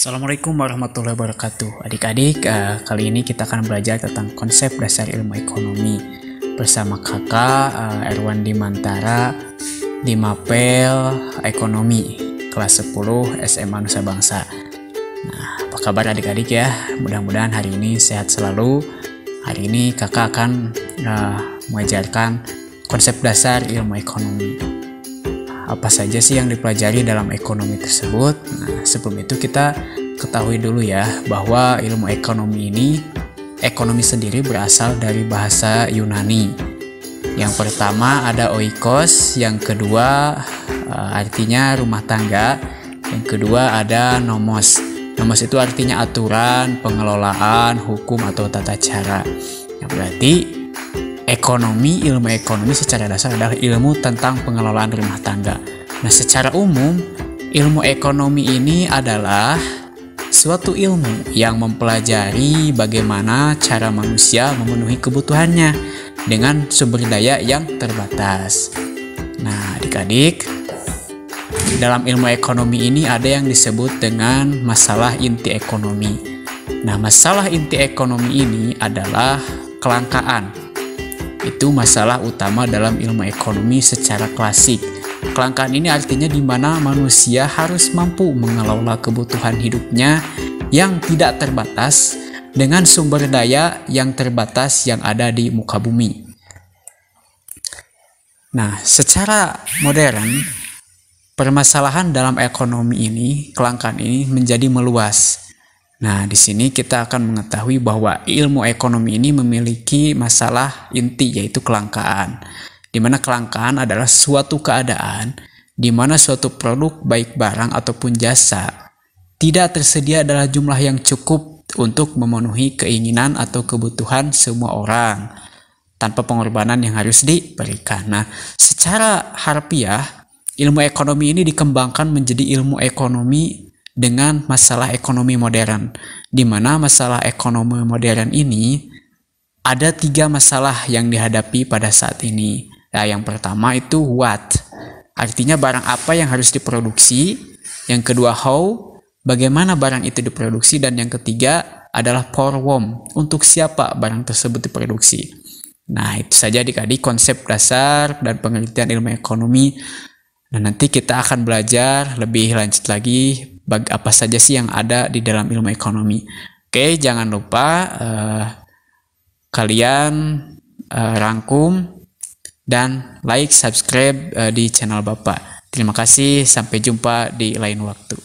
Assalamualaikum warahmatullahi wabarakatuh. Adik-adik, kali ini kita akan belajar tentang konsep dasar ilmu ekonomi bersama kakak Erwan Dimantara di Mapel Ekonomi kelas 10 SMA Nusa Bangsa. Nah, apa kabar adik-adik ya? Mudah-mudahan hari ini sehat selalu. Hari ini kakak akan mengajarkan konsep dasar ilmu ekonomi. Apa saja sih yang dipelajari dalam ekonomi tersebut? Nah, sebelum itu kita ketahui dulu ya bahwa ilmu ekonomi sendiri berasal dari bahasa Yunani. Yang pertama ada oikos, yang kedua artinya rumah tangga, yang kedua ada nomos. Nomos itu artinya aturan, pengelolaan, hukum atau tata cara. Yang berarti ilmu ekonomi secara dasar adalah ilmu tentang pengelolaan rumah tangga. Nah, secara umum, ilmu ekonomi ini adalah suatu ilmu yang mempelajari bagaimana cara manusia memenuhi kebutuhannya dengan sumber daya yang terbatas. Nah, adik-adik, dalam ilmu ekonomi ini ada yang disebut dengan masalah inti ekonomi. Nah, masalah inti ekonomi ini adalah kelangkaan. Itu masalah utama dalam ilmu ekonomi secara klasik. Kelangkaan ini artinya di mana manusia harus mampu mengelola kebutuhan hidupnya yang tidak terbatas dengan sumber daya yang terbatas yang ada di muka bumi. Nah, secara modern, permasalahan dalam ekonomi ini, kelangkaan ini menjadi meluas. Nah, di sini kita akan mengetahui bahwa ilmu ekonomi ini memiliki masalah inti, yaitu kelangkaan. Di mana kelangkaan adalah suatu keadaan di mana suatu produk baik barang ataupun jasa tidak tersedia adalah jumlah yang cukup untuk memenuhi keinginan atau kebutuhan semua orang tanpa pengorbanan yang harus diberikan. Nah, secara harfiah, ilmu ekonomi ini dikembangkan menjadi ilmu ekonomi dengan masalah ekonomi modern, di mana masalah ekonomi modern ini ada 3 masalah yang dihadapi pada saat ini. Nah, yang pertama itu what, artinya barang apa yang harus diproduksi. Yang kedua how, bagaimana barang itu diproduksi. Dan yang ketiga adalah for whom, untuk siapa barang tersebut diproduksi. Nah, itu saja adik-adik konsep dasar dan pengertian ilmu ekonomi. Dan nanti kita akan belajar lebih lanjut lagi apa saja sih yang ada di dalam ilmu ekonomi. Oke, jangan lupa kalian rangkum dan like, subscribe di channel Bapak. Terima kasih, sampai jumpa di lain waktu.